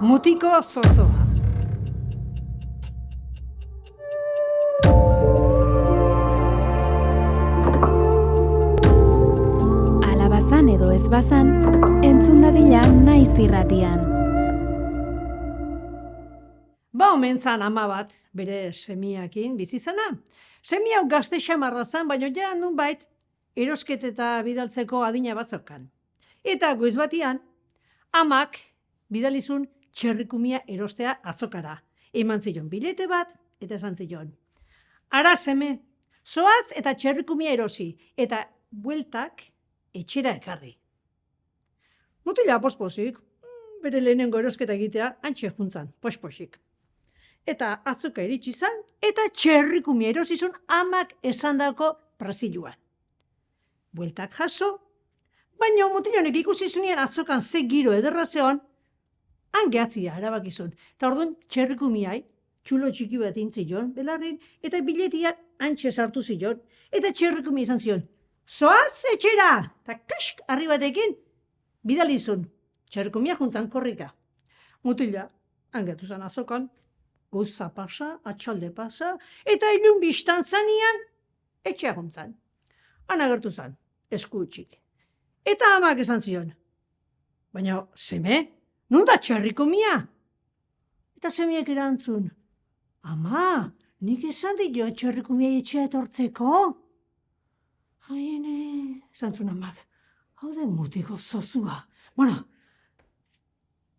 Mutiko zozoa. Alabazan edo ez bazan, entzun dadila naiz irratian. Ba omen zan ama bat, bere semiakin bizi zana. Semi hau gazte xamarra zan, baina ja nunbait erosketeta bidaltzeko adina bazokan. Eta goiz batian, amak bidalizun txerrikumia erostea azokara. Eman zion bilete bat, eta esan zion. Ara seme, zoaz eta txerrikumia erosi, eta bueltak etxera ekarri. Mutila posposik, bere lehenengo erosketa egitea, antxe juntzan, posposik. Eta azoka iritsi zan, eta txerrikumia erosizun amak esandako praziluan. Bueltak jaso, baina mutilonek ikusi zunean azokan ze giro ederra zeon, han gehatzia erabakizun. Eta orduan txerrikumiai, txulo txiki bat intzion, belarrin, eta biletia antxe sartu zion, eta txerrikumia izan zion. Zoaz etxera! Eta kask harri batekin, bidalizun. Txerrikumia juntzan korrika. Mutila, hangeatu zan azokan, goza pasa, atxalde pasa, eta ilun biztan zanian, etxea juntzan. Han agertu zan, esku utxik. Eta amak esan zion. Baina, seme, non da txerrikumia? Eta semiak erantzun. Ama, nik esan dio txerrikumia etxea etortzeko? Haiene, esan zuen amak, hau den mutiko zozua. Bueno,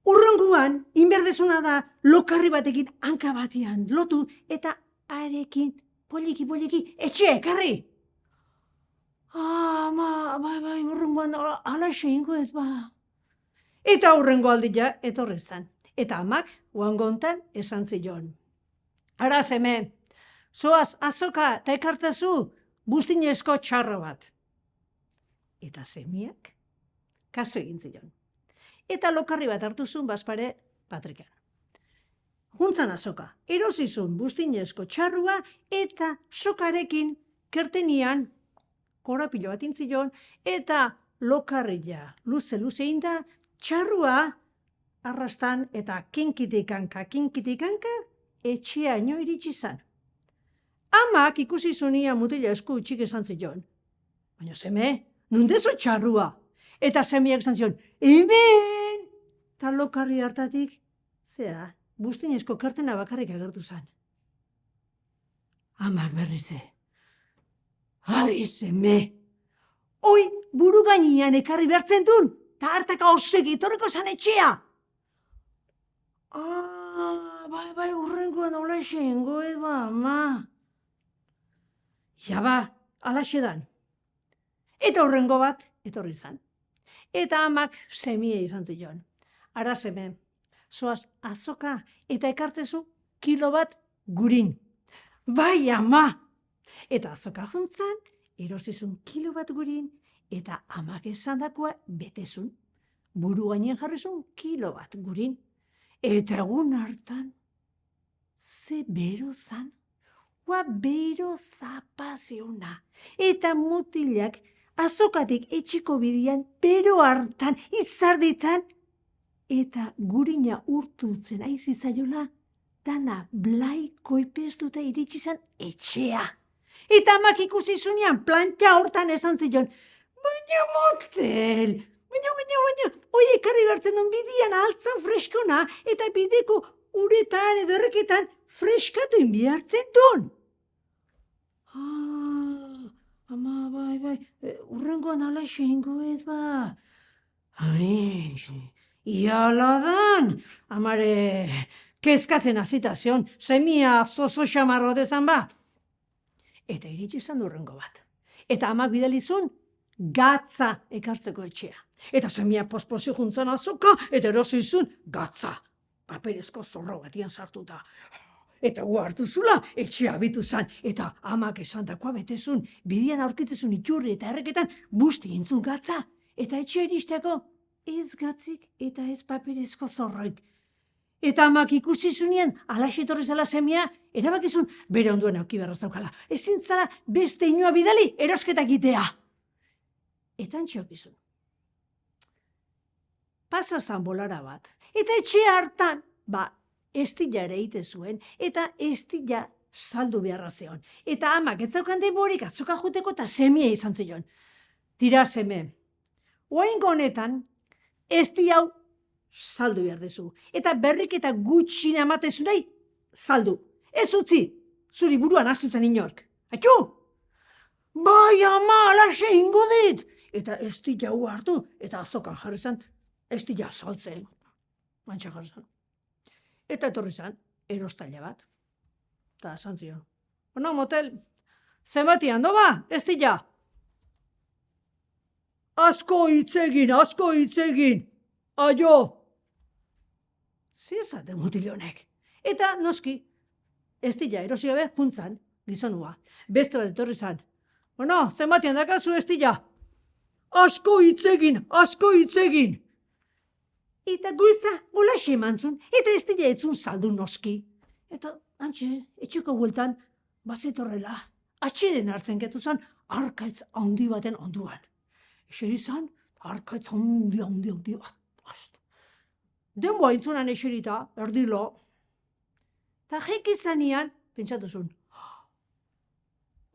urrenguan, inberdezuna da lokarri batekin hanka batian lotu eta arekin poliki etxe ekarri. Bai, urrenguan alaxe ingo ez ba. Eta urrengo aldia etorri zan. Eta amak uangontan esan zion. Ara seme, zoaz azoka eta ekartzazu buztinezko txarro bat. Eta semiak kaso egin zion. Eta lokarri bat hartu zuen bazpare patrikan. Juntzan azoka, erosizun buztinezko txarrua eta sokarekin kertenian korapilo bat intzion eta lokarria luze inda txarrua arrastan eta kinkitikanka etxeaino iritsi zan. Amak ikusi zunia mutila esku utxik esan zion. Baina seme, nundezo txarrua? Eta semiak esan zion, hemen! Ta lokarri hartatik, zea, buztinezko kertena bakarrik agertu zan. Amak berrize. Ai, seme! Hoi, buru gainean ekarri behartzen dun, ta hartaka osegi etorreko zan etxea! Bai, urrengoan olaxe ingo ez ba, ama. Ja ba, alaxe dan. Eta urrengo bat, etorri zan. Eta amak semie izan zion. Ara seme, zoaz azoka eta ekartzezu kilo bat gurin. Bai, ama! Eta azoka juntzan, erosizun kilo bat gurin, eta amak esandakoa betezun. Buru gainean jarrizun kilo bat gurin. Eta egun hartan, ze bero zan, bero zapazeuna. Eta mutilak azokatik etxeko bidian, bero hartan, izarditan, eta gurina urtutzen aizizaiola, dana blai koipeztuta iritsi zan etxea. Eta amak ikusi zunean plantxa hortan esan zion, baina motel, baina, hoi ekarri bertzen duen bidian altzan freskona, eta bideko uretan edo erreketan freskatu inbihartzen duen. Ama, bai, urrengoan alaxe ingo ez ba. Ai, iala dan, amare, kezkatzen azitazion, semia zozo xamarro dezan ba. Eta iritsi izan urrengo bat. Eta amak bidalizun, gatza ekartzeko etxea. Eta semia posposio juntzan azoka, eta erosizun, gatza. Paperezko zorro batian sartuta. Eta gu hartu zula, etxea abitu zan, eta amak esandakoa betezun, bidian aurkitzezun itxurri eta erreketan busti intzun gatza, eta etxea iristeko ez gatzik eta ez paperezko zorroik. Eta amak ikusi zunean, alaxe etorri zela semia, erabakizun bere onduan auki beharra zaukala. Ezin zala beste inoa bidali erosketak egitea. Eta antxeokizun. Pasa zan bolara bat, Eta etxe hartan, estila ere egite zuen, eta estila saldu beharra zeon. Eta amak ez zeukan denborik azoka juteko eta semia izan zion. Tira seme, oraingo honetan, esti hau saldu behar dezu. Eta berrik eta gutxina ematezu nahi, saldu. Ez utzi, zuri buruan astutzen inork. Atxu! Bai, ama, alaxe ingo dit! Eta estila hau hartu, eta azokan jarri zen, estila saltzen. Mantxa jarri zen. Eta etorri zen, erostaile bat. Eta esan zion. Bueno, motel, zenbatian, no ba, estila? Asko hitz egin. Aio! Zizate mutil honek. Eta noski, estila erosi gabe juntzan, gizonua. Beste bat etorri zan. Bueno, zenbatian dakazu estila? Asko hitz egin. Eta goiza golaxe emantzun, eta estila etzun saldu noski. Eta antxe, etxeko bueltan, bazetorrela, atxeden hartzen getu zan, arkaitz handi baten onduan. Eseri zan, arkaitz handi bat. Denboa intzunan eserita, erdilo. Ta jek izanian, pentsatu zuen,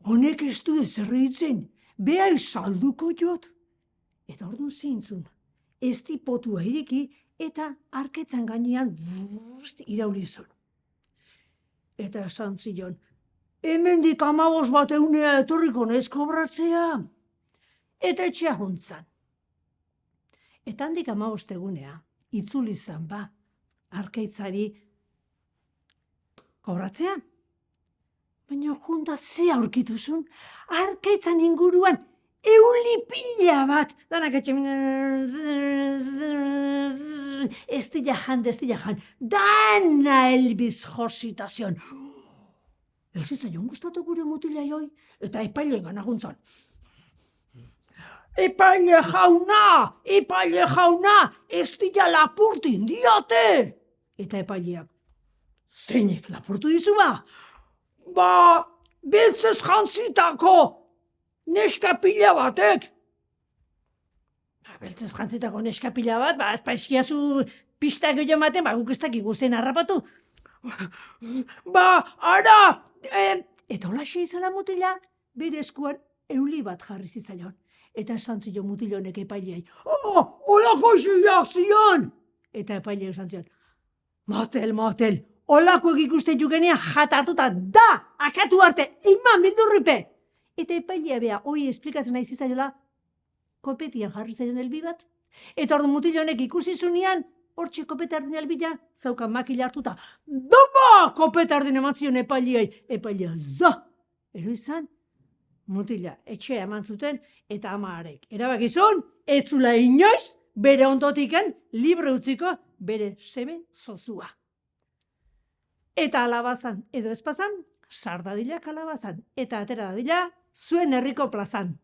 honek ez du ezerreitzen, beha salduko jot. Eta orduan zeintzun, ez dipotua ireki, eta arketzan gainean iraulizun. Eta esan zion, hemendik 15 bat eunea etorriko naiz kobratzea. Eta etxea juntzan. Eta handik 15 egunea, itzuli zan arkaitzari kobratzea. Baina junta ze aurkituzun, arkaitzan inguruan eulipila bat, danak etxemin, estila jan, dana elbiz jositazion. Ez izan gustatu gure mutila joi, eta epailen gana juntzan. Epaile jauna, estila lapurtin diote! Eta epaileak, zeinek lapurtu dizu ba? Beltzez jantzitako neskapila batek. Beltzez jantzitako neskapila bat, ez paizkiazu pista gehiago ematen, guk ez dakigu zen harrapatu. Ara! Eta holaxe izala mutila, bere eskuan euli bat jarri zitzaion. Eta esan zion mutilonek epaileai, holako isiak zion! Eta epaileai esan zion, motel, holakoek ikusten jugenean jatartuta da, akatu arte, iman bildurripe! Eta epailea bea, hoi esplikatzen nahi zizaiola, kopetian jarri zaion elbi bat. Eta ordu mutilonek ikusi zunean, hortxe kopetardin elbila, zaukan makila hartuta, dama! Kopetardin eman zion epaileai, epailea da! Ero izan, mutila etxea eman zuten eta amaarek. Erabakizun, etzula inoiz bere ondotiken libre utziko bere seme zozua. Eta alabazan edo espazan, sardadila kalabazan eta atera dadila zuen herriko plazan.